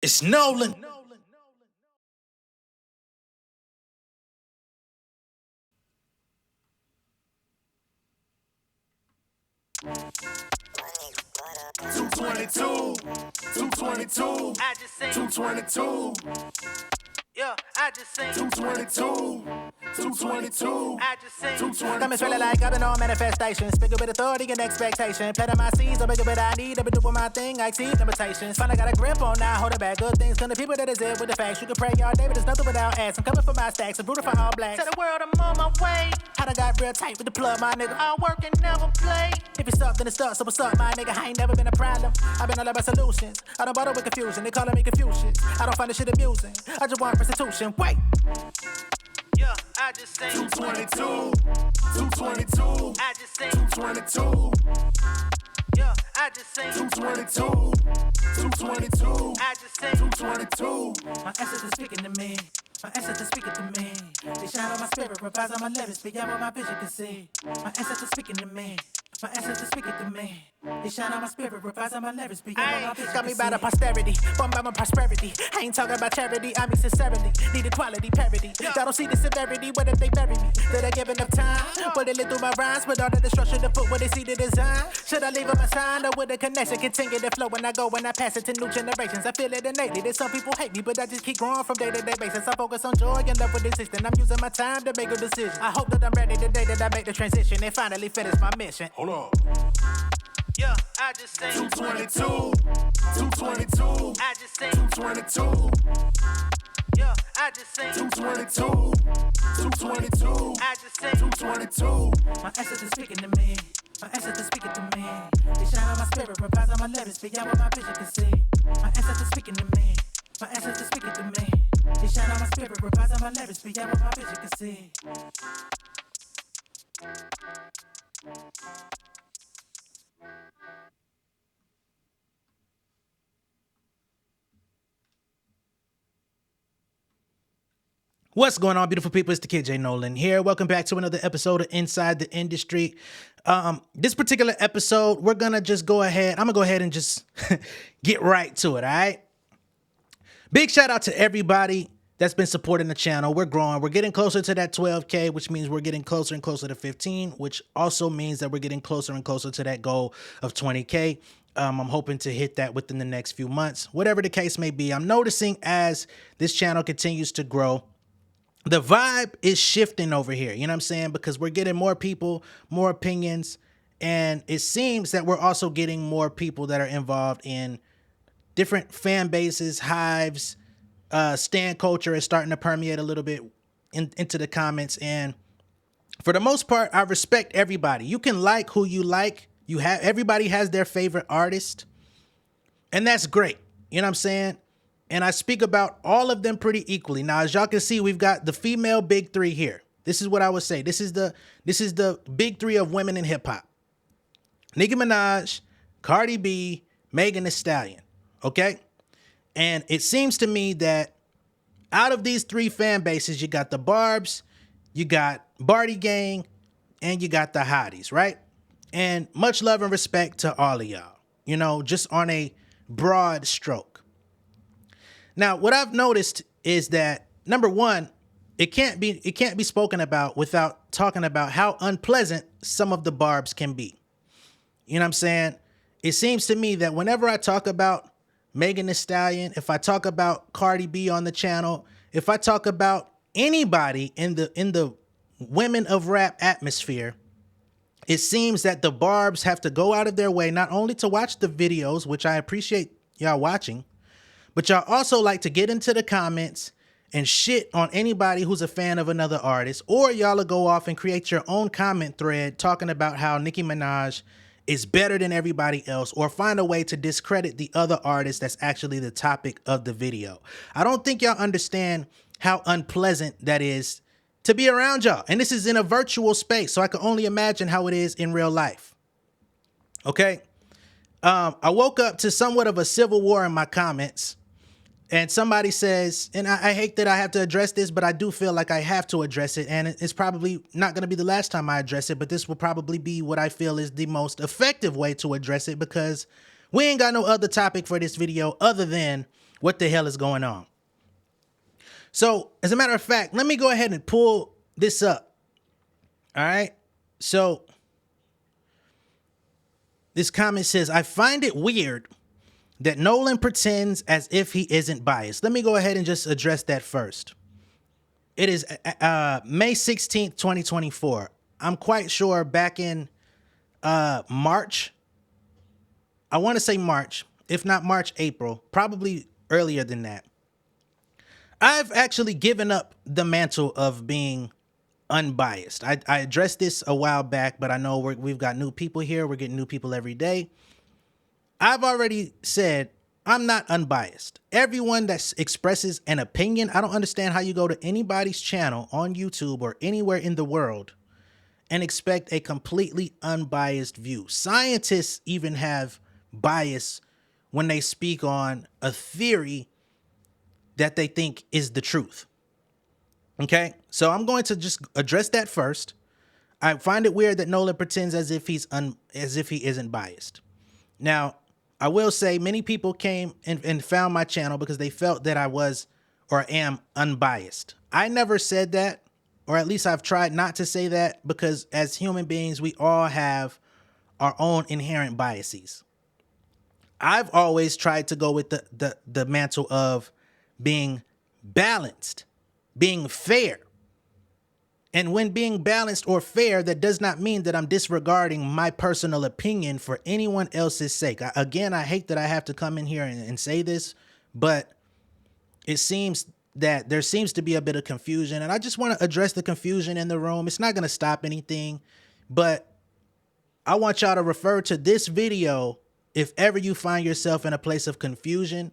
It's Nolan. $222. I just seen $222. yeah, I just seen $222. I just seen Coming feeling like I've been on manifestation. Speaking with authority and expectation. Planting my seeds, I'm making what I need. I've been doing my thing, I exceed limitations. Finally got a grip on now, holding back good things. From the people that is it with the facts. You can pray all day, but there's nothing without ass. I'm coming for my stacks, I'm rooting for all blacks. to the world, I'm on my way. I done got real tight with the plug, my nigga. I work and never play. If it's up, then it's up. So what's up, my nigga? I ain't never been a problem. I've been all about solutions. I don't bother with confusion. They calling me Confucius. I don't find this shit amusing. I just want restitution. Wait. Yeah, I just seen $222. $222. I just seen $222. yeah, I just seen $222. $222. I just seen $222. My essence is speaking to me. My essence is speaking to me. They shine on my spirit, revise on my lyrics, beyond what my vision can see. My essence is speaking to me. My essence is speaking to me. They shine on my spirit, revise on my lyrics, beyond what my vision got can me see. by the posterity, bummed by my prosperity. I ain't talking about charity, I mean sincerity. Need equality, parity. Y'all don't see the severity, what if they bury me? Did I give enough time? Will they live through my rhymes? With all the destruction to put where they see the design? Should I leave them a sign? Or with the connection continue to flow when I go, when I pass it to new generations? I feel it innately, that some people hate me, but I just keep growing from day to day basis. I focus on joy and love with existence. I'm using my time to make a decision. I hope that I'm ready the day that I make the transition and finally finish my mission. Hold on. yeah, I just seen $222. $222. I just seen $222. yeah, I just seen $222. $222. I just seen $222. My essence is speaking to me. My essence is speaking to me. They shine on my spirit, revise on my lyrics, beyond what my vision can see. My essence is speaking to me. My essence is speaking to me. They shine on my spirit, revise on my lyrics, beyond what my vision can see. What's going on, beautiful people? It's the kid J Nolan here. Welcome back to another episode of Inside the Industry. This particular episode, we're gonna just go ahead. I'm gonna go ahead and just get right to it. All right. Big shout out to everybody that's been supporting the channel. We're growing. We're getting closer to that 12K, which means we're getting closer and closer to 15, which also means that we're getting closer and closer to that goal of 20K. I'm hoping to hit that within the next few months. Whatever the case may be, I'm noticing as this channel continues to grow, the vibe is shifting over here. You know what I'm saying? Because we're getting more people, more opinions, and it seems that we're also getting more people that are involved in different fan bases, hives. Stan culture is starting to permeate a little bit into the comments, and for the most part, I respect everybody. You can like who you like. Everybody has their favorite artist, and that's great. You know what I'm saying? And I speak about all of them pretty equally. Now, as y'all can see, we've got the female big three here. This is what I would say. This is the big three of women in hip hop: Nicki Minaj, Cardi B, Megan Thee Stallion. Okay. And it seems to me that out of these three fan bases, you got the Barbs, you got Barty Gang, and you got the Hotties, right? And much love and respect to all of y'all, you know, just on a broad stroke. Now, what I've noticed is that, number one, it can't be spoken about without talking about how unpleasant some of the Barbs can be. You know what I'm saying? It seems to me that whenever I talk about Megan Thee Stallion, if I talk about Cardi B on the channel, if I talk about anybody in the women of rap atmosphere, it seems that the Barbs have to go out of their way not only to watch the videos, which I appreciate y'all watching, but y'all also like to get into the comments and shit on anybody who's a fan of another artist, or y'all will go off and create your own comment thread talking about how Nicki Minaj is better than everybody else, or find a way to discredit the other artist that's actually the topic of the video. I don't think y'all understand how unpleasant that is to be around y'all. And this is in a virtual space, so I can only imagine how it is in real life. Okay? I woke up to somewhat of a civil war in my comments, and somebody says, and I hate that I have to address this, but I do feel like I have to address it, and it's probably not going to be the last time I address it, but this will probably be what I feel is the most effective way to address it, because we ain't got no other topic for this video other than what the hell is going on. So, as a matter of fact, let me go ahead and pull this up. All right. So, this comment says, I find it weird that Nolan pretends as if he isn't biased. Let me go ahead and just address that first. It is May 16th, 2024. I'm quite sure back in March, I want to say March, if not March, April, probably earlier than that. I've actually given up the mantle of being unbiased. I addressed this a while back, but I know we've got new people here. We're getting new people every day. I've already said I'm not unbiased. Everyone that expresses an opinion, I don't understand how you go to anybody's channel on YouTube or anywhere in the world and expect a completely unbiased view. Scientists even have bias when they speak on a theory that they think is the truth. Okay, so I'm going to just address that first. I find it weird that Nolan pretends as if he isn't biased. Now, I will say many people came and found my channel because they felt that I was or am unbiased. I never said that, or at least I've tried not to say that, because as human beings, we all have our own inherent biases. I've always tried to go with the mantle of being balanced, being fair. And when being balanced or fair, that does not mean that I'm disregarding my personal opinion for anyone else's sake. Again, I hate that I have to come in here and say this, but it seems that there seems to be a bit of confusion, and I just want to address the confusion in the room. It's not going to stop anything, but I want y'all to refer to this video if ever you find yourself in a place of confusion.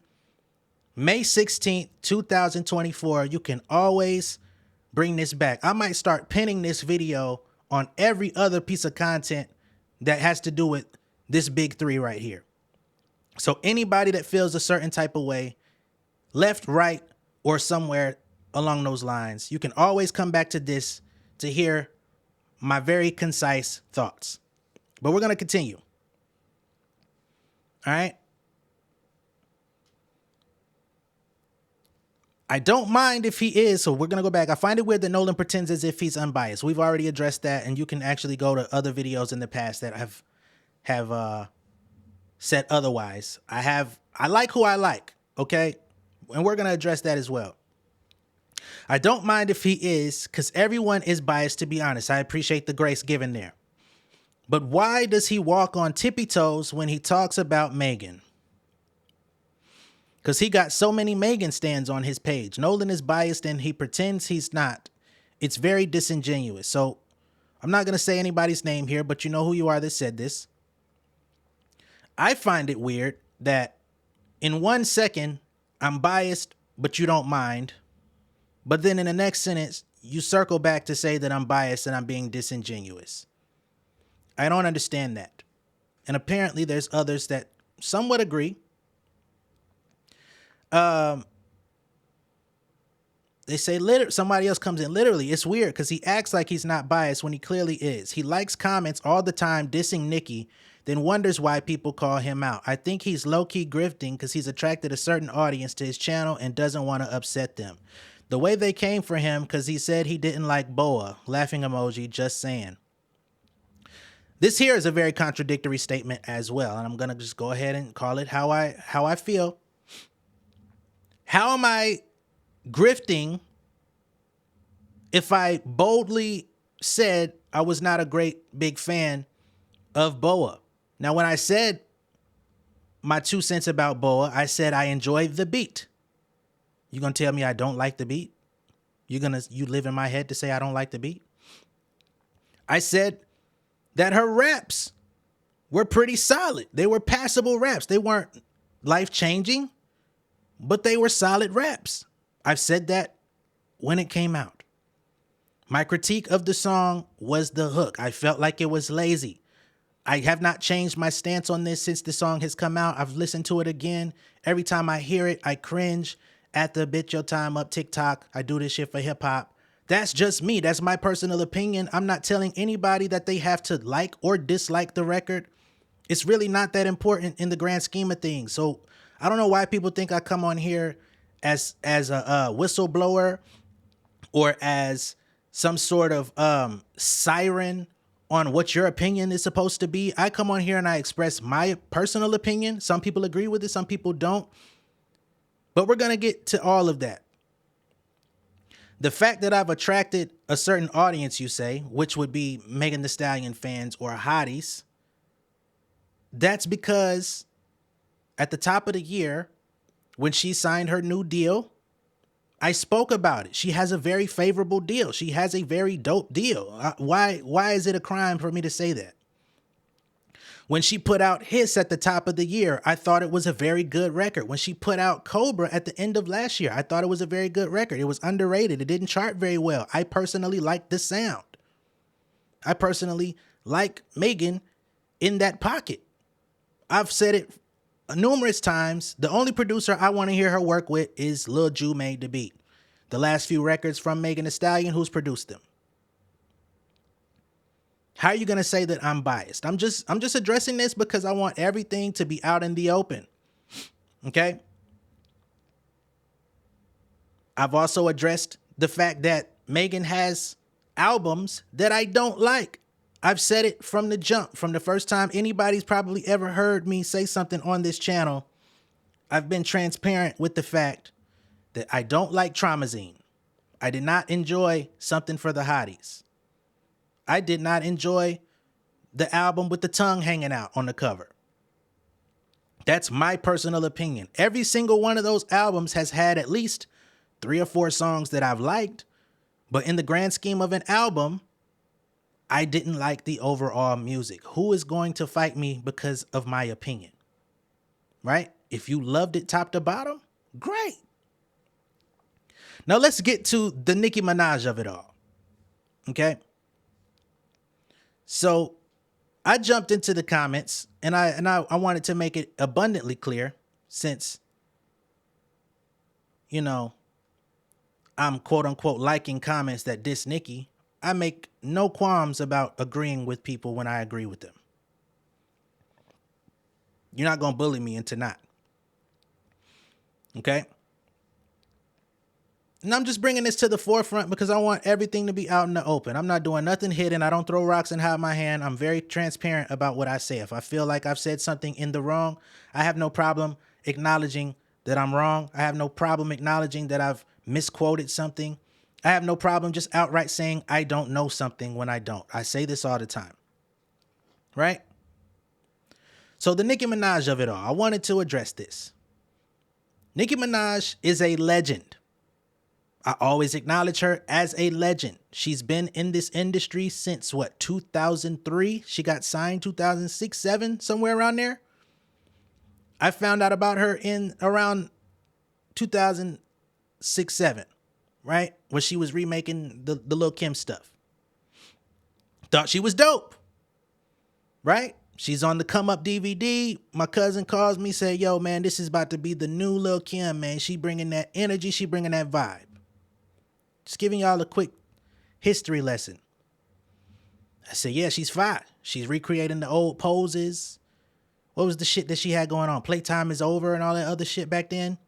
May 16th, 2024, you can always bring this back. I might start pinning this video on every other piece of content that has to do with this big three right here. So anybody that feels a certain type of way, left, right, or somewhere along those lines, you can always come back to this to hear my very concise thoughts. But we're going to continue. All right. I don't mind if he is, so we're going to go back. I find it weird that Nolan pretends as if he's unbiased. We've already addressed that, and you can actually go to other videos in the past that have said otherwise. I like who I like, okay? And we're going to address that as well. I don't mind if he is, because everyone is biased, to be honest. I appreciate the grace given there. But why does he walk on tippy toes when he talks about Megan? Because he got so many Megan stands on his page. Nolan is biased and he pretends he's not. It's very disingenuous. So I'm not going to say anybody's name here, but you know who you are that said this. I find it weird that in 1 second, I'm biased, but you don't mind. But then in the next sentence, you circle back to say that I'm biased and I'm being disingenuous. I don't understand that. And apparently there's others that somewhat agree. They say somebody else comes in. Literally, it's weird because he acts like he's not biased when he clearly is. He likes comments all the time dissing Nicki, then wonders why people call him out. I think he's low-key grifting because he's attracted a certain audience to his channel and doesn't want to upset them. The way they came for him because he said he didn't like Boa. Laughing emoji, just saying. This here is a very contradictory statement as well, and I'm going to just go ahead and call it how I feel. How am I grifting if I boldly said I was not a great big fan of Boa? Now, when I said my 2 cents about Boa, I said I enjoy the beat. You gonna tell me I don't like the beat? You live in my head to say I don't like the beat? I said that her raps were pretty solid. They were passable raps. They weren't life-changing, but they were solid raps. I've said that when it came out. My critique of the song was the hook. I felt like it was lazy. I have not changed my stance on this since the song has come out. I've listened to it again. Every time I hear it, I cringe at the bitch your time up TikTok. I do this shit for hip hop. That's just me. That's my personal opinion. I'm not telling anybody that they have to like or dislike the record. It's really not that important in the grand scheme of things. So I don't know why people think I come on here as a whistleblower or as some sort of siren on what your opinion is supposed to be. I come on here and I express my personal opinion. Some people agree with it, some people don't. But we're going to get to all of that. The fact that I've attracted a certain audience, you say, which would be Megan Thee Stallion fans or hotties, that's because at the top of the year, when she signed her new deal, I spoke about it. She has a very favorable deal. She has a very dope deal. Why is it a crime for me to say that? When she put out Hiss at the top of the year, I thought it was a very good record. When she put out Cobra at the end of last year, I thought it was a very good record. It was underrated. It didn't chart very well. I personally like the sound. I personally like Megan in that pocket. I've said it numerous times. The only producer I want to hear her work with is Lil Ju made the beat. The last few records from Megan Thee Stallion, who's produced them? How are you going to say that I'm biased? I'm just addressing this because I want everything to be out in the open. Okay? I've also addressed the fact that Megan has albums that I don't like. I've said it from the jump, from the first time anybody's probably ever heard me say something on this channel. I've been transparent with the fact that I don't like Traumazine. I did not enjoy Something for the Hotties. I did not enjoy the album with the tongue hanging out on the cover. That's my personal opinion. Every single one of those albums has had at least 3 or 4 songs that I've liked, but in the grand scheme of an album, I didn't like the overall music. Who is going to fight me because of my opinion? Right? If you loved it top to bottom, great. Now let's get to the Nicki Minaj of it all. Okay? So I jumped into the comments and I wanted to make it abundantly clear, since, you know, I'm quote unquote liking comments that diss Nicki. I make no qualms about agreeing with people when I agree with them. You're not going to bully me into not. Okay? And I'm just bringing this to the forefront because I want everything to be out in the open. I'm not doing nothing hidden. I don't throw rocks and hide my hand. I'm very transparent about what I say. If I feel like I've said something in the wrong, I have no problem acknowledging that I'm wrong. I have no problem acknowledging that I've misquoted something. I have no problem just outright saying I don't know something when I don't. I say this all the time. Right? So the Nicki Minaj of it all, I wanted to address this. Nicki Minaj is a legend. I always acknowledge her as a legend. She's been in this industry since, 2003? She got signed 2006, 7, somewhere around there. I found out about her in around 2006, 7, right? When she was remaking the Lil' Kim stuff. Thought she was dope, right? She's on the Come Up DVD. My cousin calls me, say, yo, man, this is about to be the new Lil' Kim, man. She bringing that energy. She bringing that vibe. Just giving y'all a quick history lesson. I said, yeah, she's fine. She's recreating the old poses. What was the shit that she had going on? Playtime is over and all that other shit back then.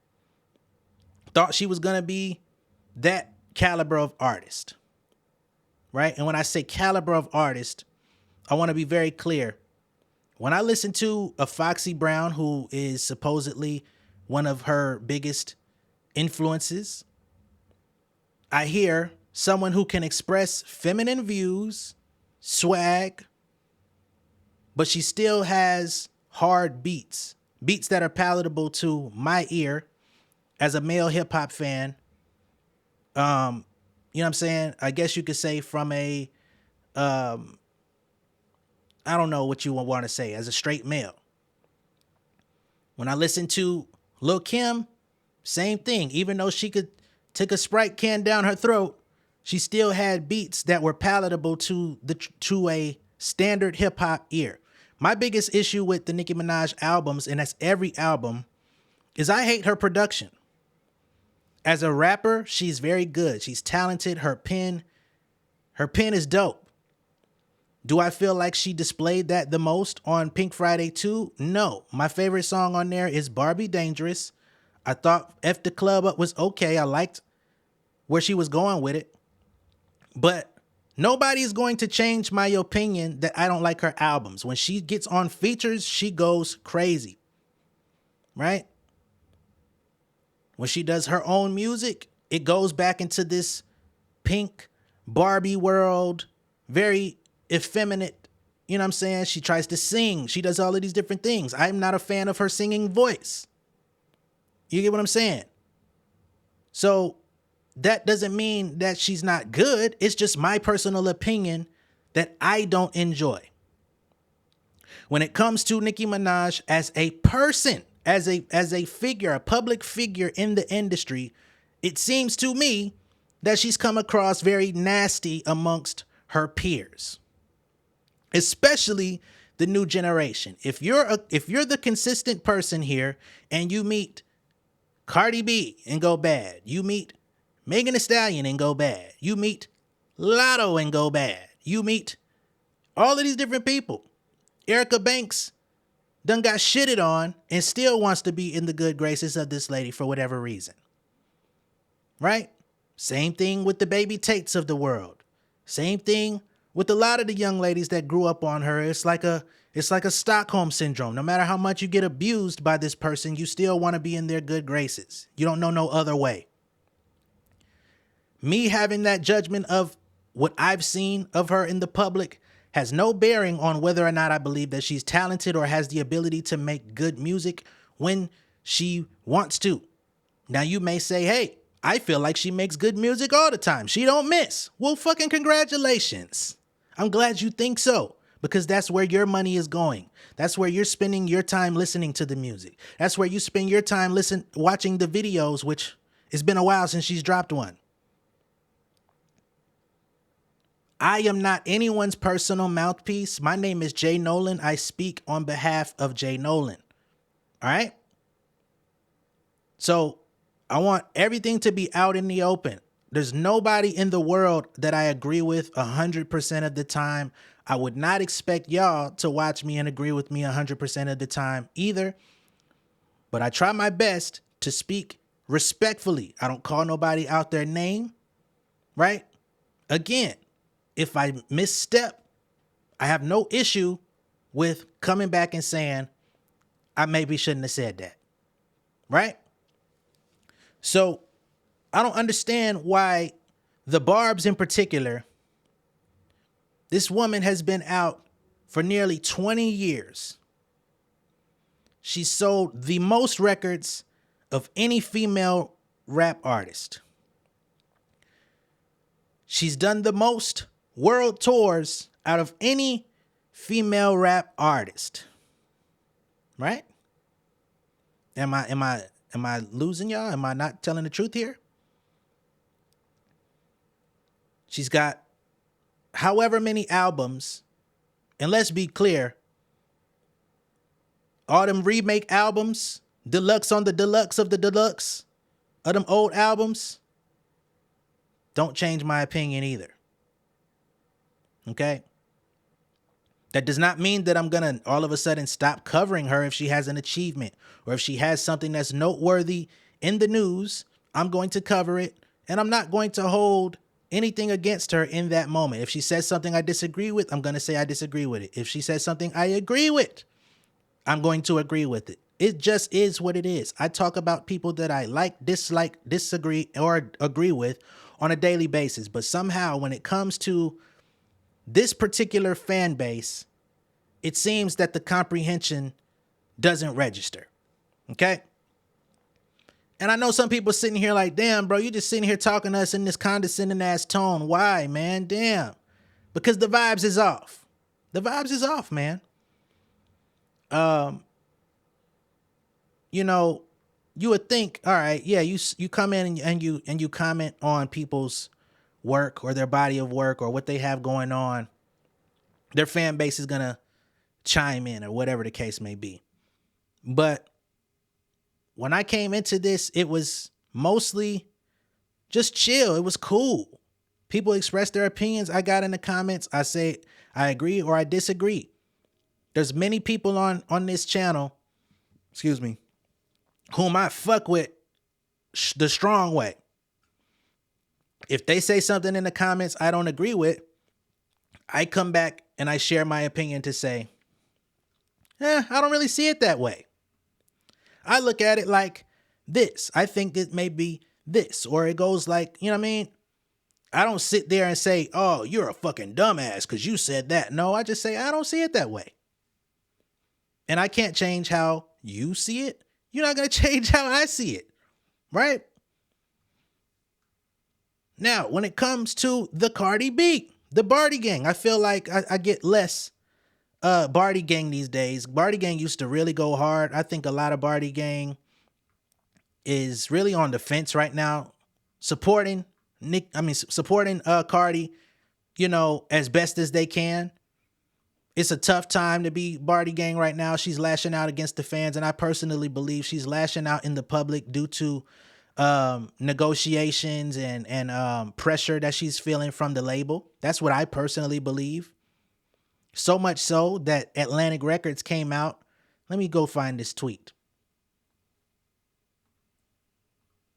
Thought she was going to be that caliber of artist. Right? And when I say caliber of artist, I want to be very clear. When I listen to a Foxy Brown, who is supposedly one of her biggest influences, I hear someone who can express feminine views, swag, but she still has hard beats that are palatable to my ear as a male hip hop fan. You know what I'm saying? I guess you could say from a, I don't know what you want to say, as a straight male. When I listen to Lil' Kim, same thing. Even though she could take a Sprite can down her throat, she still had beats that were palatable to a standard hip hop ear. My biggest issue with the Nicki Minaj albums, and that's every album, is I hate her production. As a rapper, she's very good. She's talented. Her pen is dope. Do I feel like she displayed that the most on Pink Friday 2? No. My favorite song on there is Barbie Dangerous. I thought F the Club Up was okay. I liked where she was going with it. But nobody's going to change my opinion that I don't like her albums. When she gets on features, she goes crazy. Right? When she does her own music, it goes back into this pink Barbie world, very effeminate. You know what I'm saying? She tries to sing. She does all of these different things. I'm not a fan of her singing voice. You get what I'm saying? So that doesn't mean that she's not good. It's just my personal opinion that I don't enjoy. When it comes to Nicki Minaj as a person, as a figure, a public figure in the industry, it seems to me that she's come across very nasty amongst her peers, especially the new generation. If you're the consistent person here and you meet Cardi B and go bad, you meet Megan Thee Stallion and go bad, you meet Lotto and go bad, you meet all of these different people. Erica Banks done got shitted on and still wants to be in the good graces of this lady for whatever reason. Right? Same thing with the Baby Tates of the world. Same thing with a lot of the young ladies that grew up on her. It's like a Stockholm syndrome. No matter how much you get abused by this person, you still want to be in their good graces. You don't know no other way. Me having that judgment of what I've seen of her in the public has no bearing on whether or not I believe that she's talented or has the ability to make good music when she wants to. Now you may say, hey, I feel like she makes good music all the time. She don't miss. Well, fucking congratulations. I'm glad you think so, because that's where your money is going. That's where you're spending your time listening to the music. That's where you spend your time watching the videos, which it's been a while since she's dropped one. I am not anyone's personal mouthpiece. My name is J Nolan. I speak on behalf of J Nolan. All right? So I want everything to be out in the open. There's nobody in the world that I agree with 100% of the time. I would not expect y'all to watch me and agree with me 100% of the time either. But I try my best to speak respectfully. I don't call nobody out their name, right? Again, if I misstep, I have no issue with coming back and saying, I maybe shouldn't have said that, right? So I don't understand why the Barbs in particular, this woman has been out for nearly 20 years. She sold the most records of any female rap artist. She's done the most world tours out of any female rap artist. Right? Am I losing y'all? Am I not telling the truth here? She's got however many albums, and let's be clear, all them remake albums, deluxe on the deluxe of the deluxe of them old albums, don't change my opinion either. Okay? That does not mean that I'm going to all of a sudden stop covering her if she has an achievement or if she has something that's noteworthy in the news. I'm going to cover it, and I'm not going to hold anything against her in that moment. If she says something I disagree with, I'm going to say I disagree with it. If she says something I agree with, I'm going to agree with it. It just is what it is. I talk about people that I like, dislike, disagree, or agree with on a daily basis. But somehow when it comes to this particular fan base, it seems that the comprehension doesn't register. Okay? And I know some people sitting here like, damn, bro, you just sitting here talking to us in this condescending ass tone. Why, man? Damn. Because the vibes is off. The vibes is off, man. You know, you would think, all right, yeah, you come in and you comment on people's work or their body of work or what they have going on. Their fan base is gonna chime in or whatever the case may be. But when I came into this, it was mostly just chill. It was cool. People express their opinions. I got in the comments. I I agree or I disagree. There's many people on this channel, excuse me, whom I fuck with the strong way. If they say something in the comments I don't agree with, I come back and I share my opinion to say, I don't really see it that way. I look at it like this. I think it may be this, or it goes like, you know what I mean? I don't sit there and say, oh, you're a fucking dumbass because you said that. No, I just say, I don't see it that way. And I can't change how you see it. You're not going to change how I see it, right? Now, when it comes to the Cardi B, the Barty Gang, I feel like I get less Barty Gang these days. Barty Gang used to really go hard. I think a lot of Barty Gang is really on the fence right now, supporting Cardi, you know, as best as they can. It's a tough time to be Barty Gang right now. She's lashing out against the fans, and I personally believe she's lashing out in the public due to negotiations and pressure that she's feeling from the label. That's what I personally believe. So much so that Atlantic Records came out. Let me go find this tweet.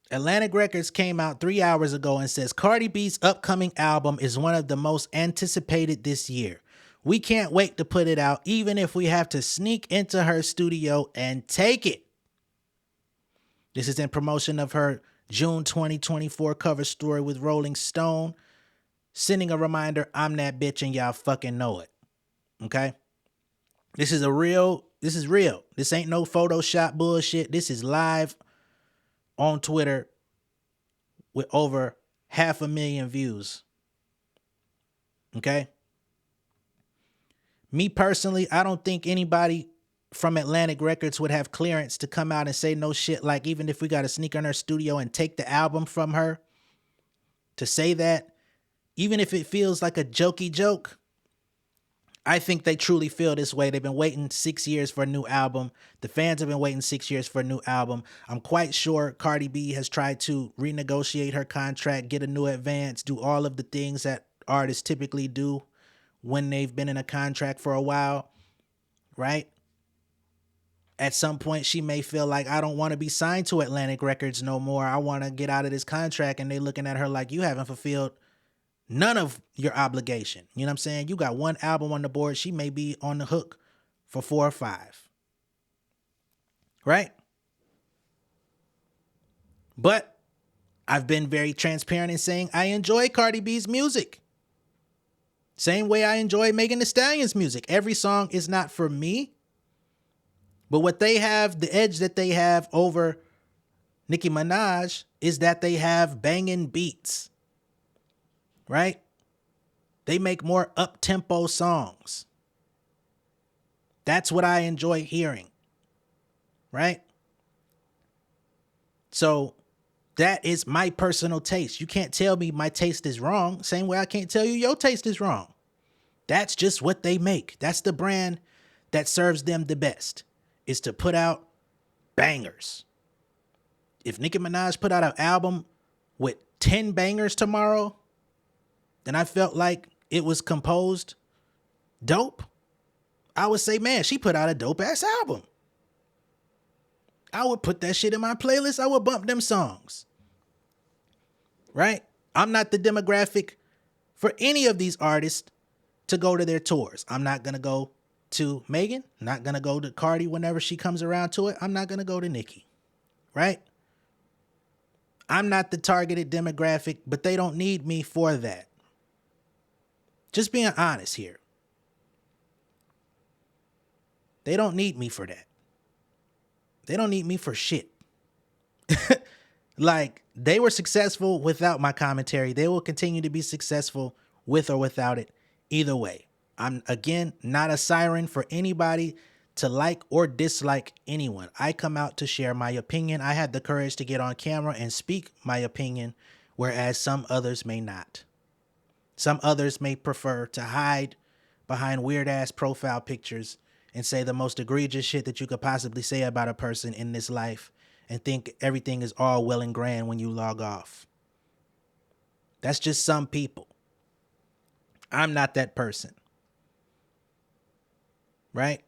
Atlantic Records came out 3 hours ago and says Cardi B's upcoming album is one of the most anticipated this year. We can't wait to put it out, even if we have to sneak into her studio and take it. This is in promotion of her June 2024 cover story with Rolling Stone, sending a reminder, I'm that bitch and y'all fucking know it. Okay? This is real. This ain't no Photoshop bullshit. This is live on Twitter with over 500,000 views. Okay? Me personally, I don't think anybody from Atlantic Records would have clearance to come out and say no shit like, even if we got to sneak in her studio and take the album from her, to say that, even if it feels like a jokey joke, I think they truly feel this way. They've been waiting 6 years for a new album. The fans have been waiting 6 years for a new album. I'm quite sure Cardi B has tried to renegotiate her contract, get a new advance, do all of the things that artists typically do when they've been in a contract for a while, right? At some point, she may feel like, I don't want to be signed to Atlantic Records no more. I want to get out of this contract. And they looking at her like, you haven't fulfilled none of your obligation. You know what I'm saying? You got one album on the board. She may be on the hook for 4 or 5. Right? But I've been very transparent in saying I enjoy Cardi B's music. Same way I enjoy Megan Thee Stallion's music. Every song is not for me. But what they have, the edge that they have over Nicki Minaj, is that they have banging beats. Right? They make more up-tempo songs. That's what I enjoy hearing. Right? So that is my personal taste. You can't tell me my taste is wrong. Same way I can't tell you your taste is wrong. That's just what they make. That's the brand that serves them the best, is to put out bangers. If Nicki Minaj put out an album with 10 bangers tomorrow, then I felt like it was composed dope, I would say, man, she put out a dope ass album. I would put that shit in my playlist. I would bump them songs. Right? I'm not the demographic for any of these artists to go to their tours. I'm not going to go to Megan. I'm not going to go to Cardi whenever she comes around to it. I'm not going to go to Nicki. Right? I'm not the targeted demographic, but they don't need me for that. Just being honest here. They don't need me for that. They don't need me for shit. Like, they were successful without my commentary. They will continue to be successful with or without it. Either way. I'm, again, not a siren for anybody to like or dislike anyone. I come out to share my opinion. I had the courage to get on camera and speak my opinion, whereas some others may not. Some others may prefer to hide behind weird-ass profile pictures and say the most egregious shit that you could possibly say about a person in this life and think everything is all well and grand when you log off. That's just some people. I'm not that person. right?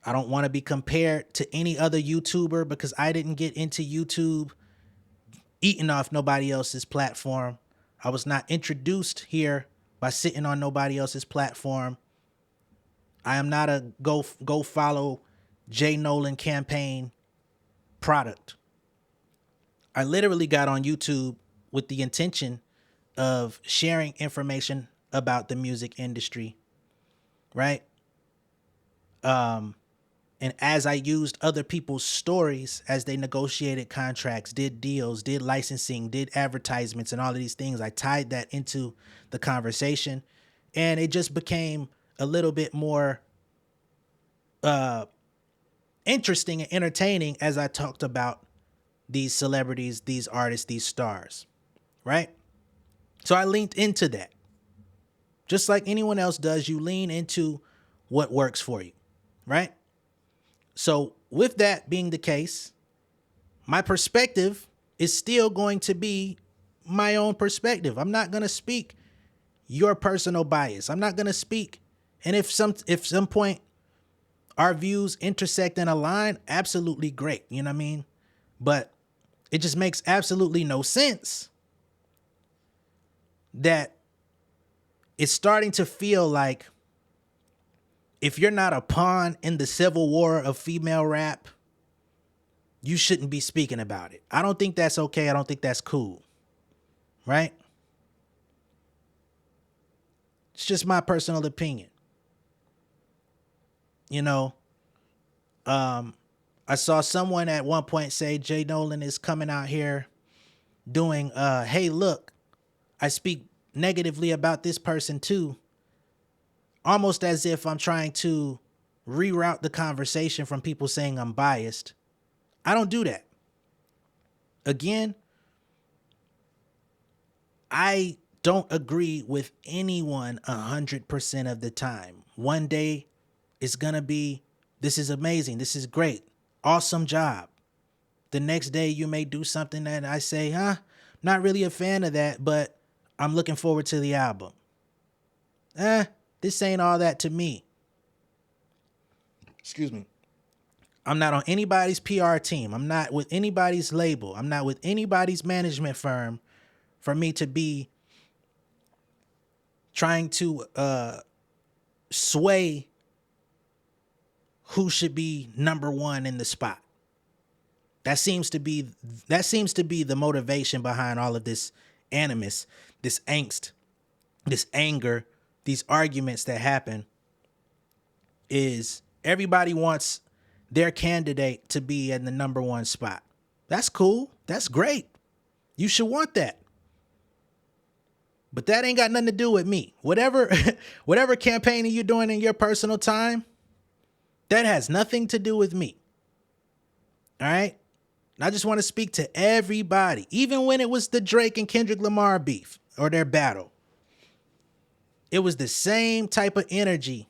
I don't want to be compared to any other YouTuber because I didn't get into YouTube eating off nobody else's platform. I was not introduced here by sitting on nobody else's platform. I am not a go follow J Nolan campaign product. I literally got on YouTube with the intention of sharing information about the music industry, right? And as I used other people's stories as they negotiated contracts, did deals, did licensing, did advertisements, and all of these things, I tied that into the conversation. And it just became a little bit more interesting and entertaining as I talked about these celebrities, these artists, these stars, right? So I leaned into that. Just like anyone else does, you lean into what works for you, right? So with that being the case, my perspective is still going to be my own perspective. I'm not going to speak your personal bias. I'm not going to speak. And if some point our views intersect and align, absolutely great. You know what I mean? But it just makes absolutely no sense that it's starting to feel like if you're not a pawn in the civil war of female rap, you shouldn't be speaking about it. I don't think that's okay. I don't think that's cool. Right? It's just my personal opinion. You know, I saw someone at one point say J Nolan is coming out here doing, hey, look, I speak negatively about this person too. Almost as if I'm trying to reroute the conversation from people saying I'm biased. I don't do that. Again, I don't agree with anyone 100% of the time. One day it's gonna be, this is amazing, this is great, awesome job. The next day you may do something that I say, not really a fan of that, but I'm looking forward to the album. This ain't all that to me. Excuse me. I'm not on anybody's PR team. I'm not with anybody's label. I'm not with anybody's management firm for me to be trying to sway who should be number one in the spot. That seems to be the motivation behind all of this animus, this angst, this anger, these arguments that happen. Is everybody wants their candidate to be in the number one spot. That's cool. That's great. You should want that. But that ain't got nothing to do with me. Whatever campaigning you're doing in your personal time, that has nothing to do with me. All right? And I just want to speak to everybody, even when it was the Drake and Kendrick Lamar beef or their battle. It was the same type of energy.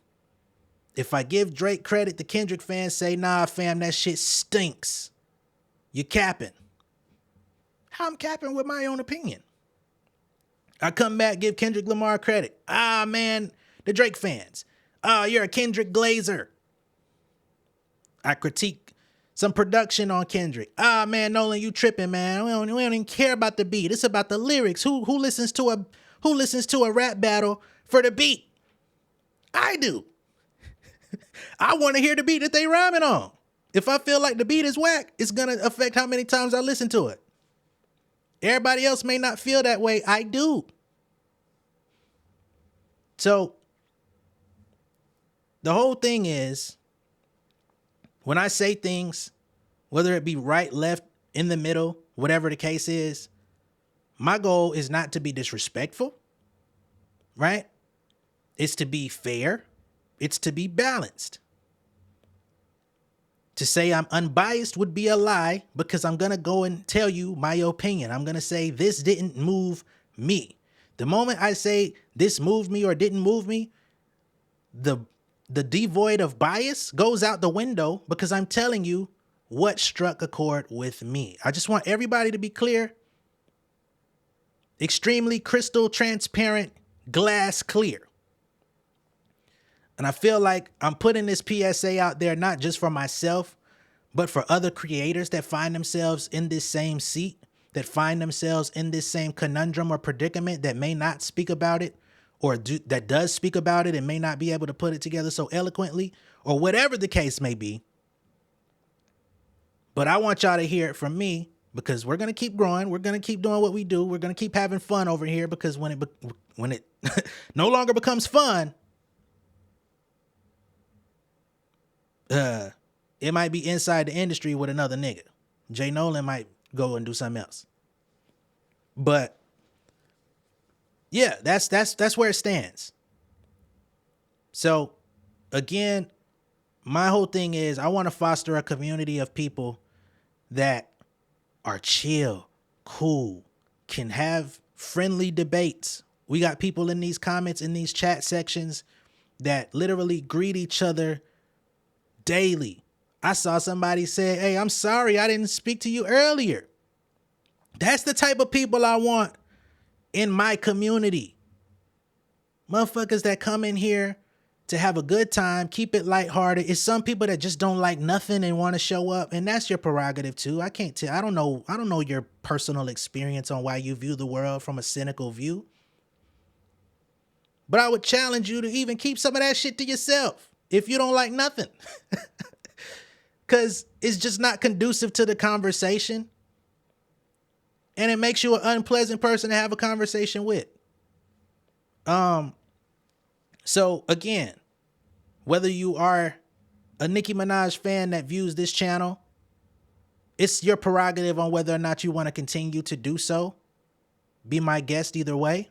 If I give Drake credit, the Kendrick fans say, nah, fam, that shit stinks. You capping. How I'm capping with my own opinion? I come back, give Kendrick Lamar credit. Man, the Drake fans. You're a Kendrick Glazer. I critique some production on Kendrick. Man, Nolan, you tripping, man. We don't even care about the beat. It's about the lyrics. Who listens to a rap battle for the beat? I do. I want to hear the beat that they rhyming on. If I feel like the beat is whack, it's going to affect how many times I listen to it. Everybody else may not feel that way. I do. So the whole thing is, when I say things, whether it be right, left, in the middle, whatever the case is, my goal is not to be disrespectful, right? It's to be fair. It's to be balanced. To say I'm unbiased would be a lie, because I'm going to go and tell you my opinion. I'm going to say this didn't move me. The moment I say this moved me or didn't move me, the devoid of bias goes out the window, because I'm telling you what struck a chord with me. I just want everybody to be clear. Extremely crystal transparent, glass clear. And I feel like I'm putting this PSA out there, not just for myself, but for other creators that find themselves in this same seat, that find themselves in this same conundrum or predicament, that may not speak about it, or that does speak about it and may not be able to put it together so eloquently, or whatever the case may be. But I want y'all to hear it from me, because we're going to keep growing. We're going to keep doing what we do. We're going to keep having fun over here, because when it no longer becomes fun, it might be inside the industry with another nigga. J Nolan might go and do something else. But yeah, that's where it stands. So again, my whole thing is I want to foster a community of people that are chill, cool, can have friendly debates. We got people in these comments, in these chat sections, that literally greet each other daily. I saw somebody say, hey, I'm sorry I didn't speak to you earlier. That's the type of people I want in my community. Motherfuckers that come in here to have a good time, keep it lighthearted. It's some people that just don't like nothing and want to show up, and that's your prerogative too. I can't tell. I don't know your personal experience on why you view the world from a cynical view. But I would challenge you to even keep some of that shit to yourself if you don't like nothing. Because it's just not conducive to the conversation. And it makes you an unpleasant person to have a conversation with. So again, whether you are a Nicki Minaj fan that views this channel, it's your prerogative on whether or not you want to continue to do so. Be my guest either way.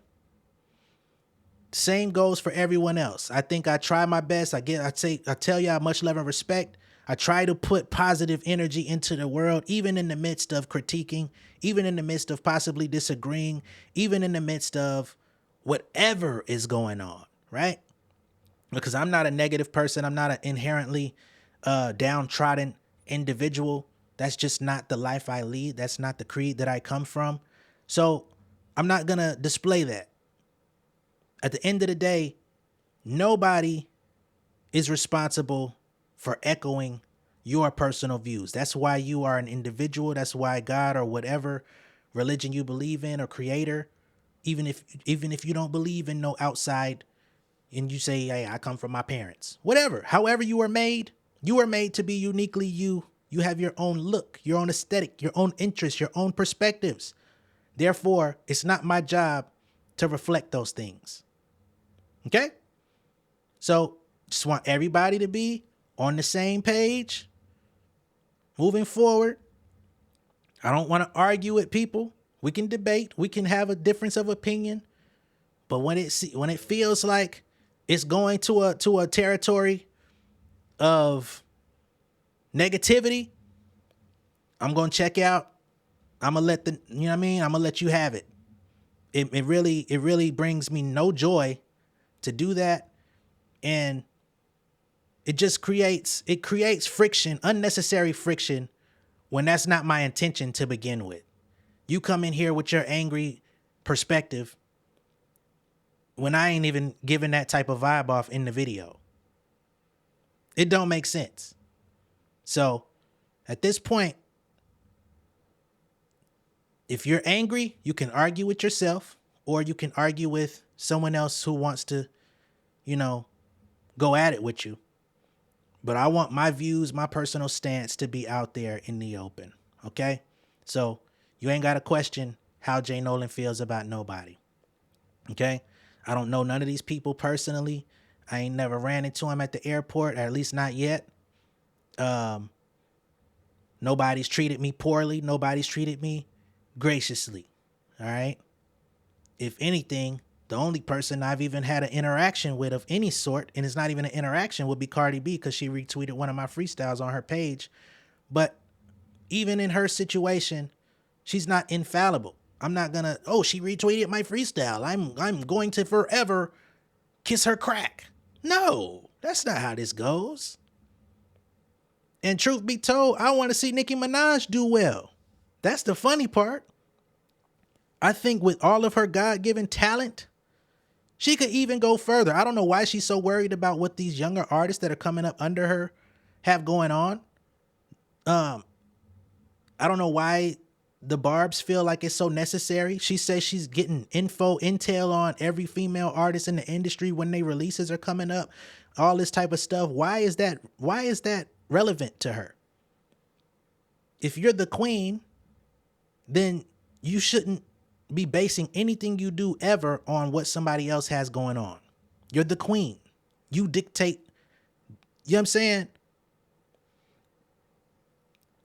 Same goes for everyone else. I think I try my best. I tell y'all much love and respect. I try to put positive energy into the world, even in the midst of critiquing, even in the midst of possibly disagreeing, even in the midst of whatever is going on, right? Because I'm not a negative person. I'm not an inherently downtrodden individual. That's just not the life I lead. That's not the creed that I come from. So I'm not going to display that. At the end of the day, nobody is responsible for echoing your personal views. That's why you are an individual. That's why God or whatever religion you believe in or creator, even if you don't believe in no outside and you say, hey, I come from my parents, whatever, however you are made to be uniquely you. You have your own look, your own aesthetic, your own interests, your own perspectives. Therefore, it's not my job to reflect those things. Okay? So just want everybody to be on the same page moving forward. I don't want to argue with people. We can debate. We can have a difference of opinion. But when it feels like it's going to a territory of negativity, I'm going to check out. I'm going to let I'm going to let you have it. It really brings me no joy to do that. And it just creates friction, unnecessary friction, when that's not my intention to begin with. You come in here with your angry perspective when I ain't even giving that type of vibe off in the video. It don't make sense. So at this point, if you're angry, you can argue with yourself, or you can argue with someone else who wants to, go at it with you. But I want my views, my personal stance to be out there in the open. Okay? So you ain't got to question how J Nolan feels about nobody. Okay? I don't know none of these people personally. I ain't never ran into them at the airport, or at least not yet. Nobody's treated me poorly. Nobody's treated me graciously. All right? If anything, the only person I've even had an interaction with of any sort, and it's not even an interaction, would be Cardi B, because she retweeted one of my freestyles on her page. But even in her situation, she's not infallible. I'm not gonna, she retweeted my freestyle, I'm going to forever kiss her crack. No, that's not how this goes. And truth be told, I want to see Nicki Minaj do well. That's the funny part. I think with all of her God-given talent, She could even go further. I don't know why she's so worried about what these younger artists that are coming up under her have going on. I don't know why the Barbs feel like it's so necessary. She says she's getting intel on every female artist in the industry when they releases are coming up, all this type of stuff. Why is that relevant to her? If you're the queen, then you shouldn't be basing anything you do ever on what somebody else has going on. You're the queen. You dictate. You know what I'm saying?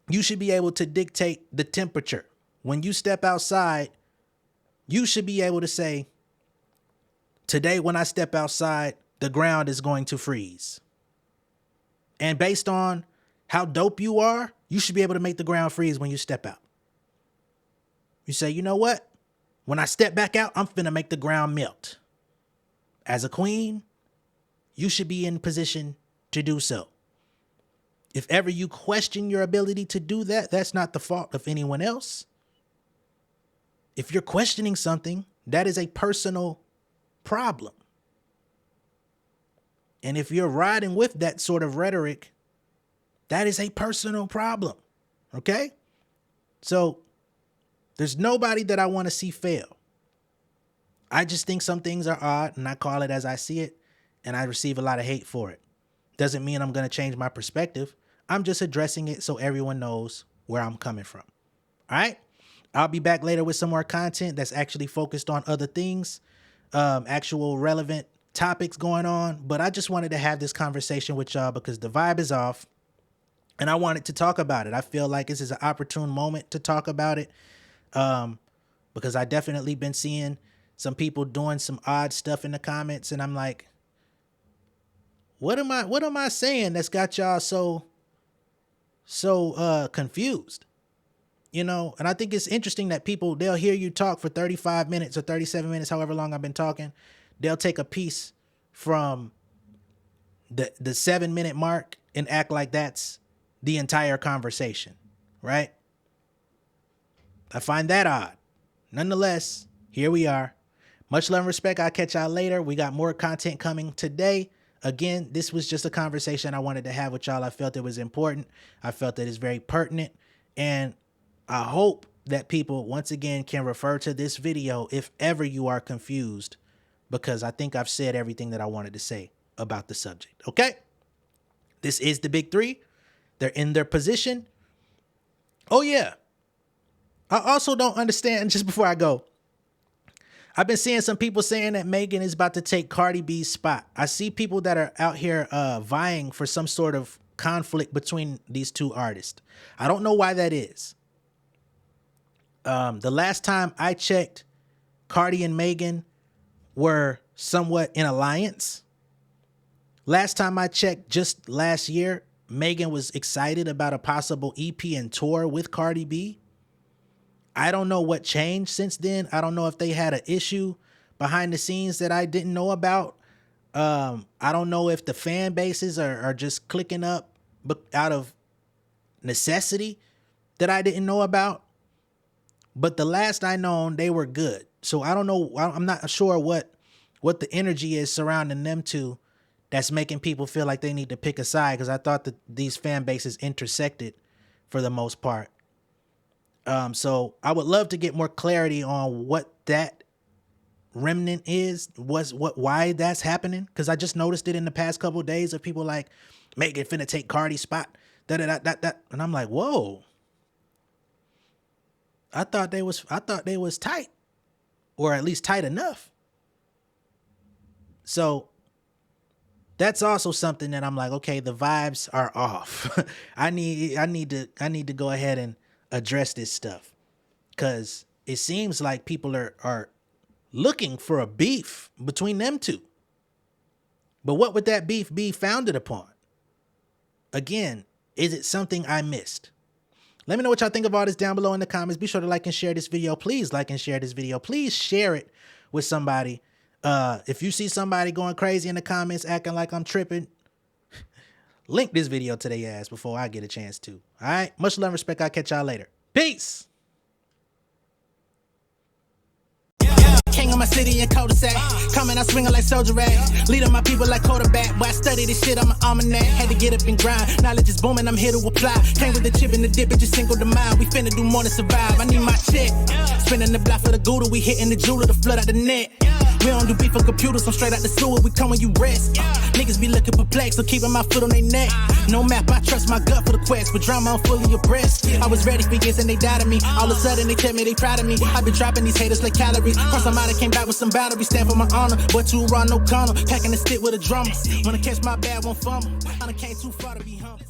You should be able to dictate the temperature. When you step outside, you should be able to say, today when I step outside, the ground is going to freeze. And based on how dope you are, you should be able to make the ground freeze when you step out. You say, you know what? When I step back out, I'm finna make the ground melt. As a queen, you should be in position to do so. If ever you question your ability to do that, that's not the fault of anyone else. If you're questioning something, that is a personal problem. And if you're riding with that sort of rhetoric, that is a personal problem. Okay? So there's nobody that I want to see fail. I just think some things are odd and I call it as I see it, and I receive a lot of hate for it. Doesn't mean I'm going to change my perspective. I'm just addressing it so everyone knows where I'm coming from. All right? I'll be back later with some more content that's actually focused on other things, actual relevant topics going on. But I just wanted to have this conversation with y'all because the vibe is off and I wanted to talk about it. I feel like this is an opportune moment to talk about it because I definitely been seeing some people doing some odd stuff in the comments, and I'm like, what am I saying that's got y'all so confused? You know, and I think it's interesting that people, they'll hear you talk for 35 minutes or 37 minutes, however long I've been talking. They'll take a piece from the 7-minute mark and act like that's the entire conversation, right? I find that odd. Nonetheless, here we are. Much love and respect. I'll catch y'all later. We got more content coming today. Again, this was just a conversation I wanted to have with y'all. I felt it was important. I felt that it's very pertinent. And I hope that people, once again, can refer to this video if ever you are confused, because I think I've said everything that I wanted to say about the subject. Okay? This is the big three. They're in their position. Oh, yeah. I also don't understand, just before I go, I've been seeing some people saying that Megan is about to take Cardi B's spot. I see people that are out here vying for some sort of conflict between these two artists. I don't know why that is. The last time I checked, Cardi and Megan were somewhat in alliance. Last time I checked, just last year, Megan was excited about a possible EP and tour with Cardi B. I don't know what changed since then. I don't know if they had an issue behind the scenes that I didn't know about. I don't know if the fan bases are just clicking up out of necessity that I didn't know about. But the last I known, they were good. So I don't know. I'm not sure what the energy is surrounding them two that's making people feel like they need to pick a side, because I thought that these fan bases intersected for the most part. So I would love to get more clarity on what that remnant is, why that's happening. Cause I just noticed it in the past couple of days of people like, Megan finna take Cardi's spot. And I'm like, whoa. I thought they was tight, or at least tight enough. So that's also something that I'm like, okay, the vibes are off. I need to go ahead and address this stuff, because it seems like people are looking for a beef between them two. But what would that beef be founded upon? Again, is it something I missed? Let me know what y'all think of all this down below in the comments. Be sure to like and share this video. Please like and share this video. Please share it with somebody. If you see somebody going crazy in the comments acting like I'm tripping, link this video to their ass before I get a chance to. All right? Much love and respect. I'll catch y'all later. Peace. king of my city and cul-de-sac. Coming out swinging like soldier rag. Leading my people like quarterback. Boy, I study this shit, I'm an almanac. Had to get up and grind. Knowledge is booming, I'm here to apply. Came with the chip and the dip, it just single the mind. We finna do more than survive. I need my check. Spinning the block for the gouda, we hitting the jeweler to flood out the net. We don't do beef on computers, I'm straight out the sewer, we come when you rest. Niggas be looking perplexed, so keeping my foot on their neck. No map, I trust my gut for the quest. With drama, I'm fully abreast. I was ready for years and they doubted me. All of a sudden they tell me they proud of me. I been dropping these haters like calories. Cross them out, I came back with some batteries. Stand for my honor, but too raw, no corner. Packing the stick with a drummer. Wanna catch my bad, won't fumble. I done came too far to be humble.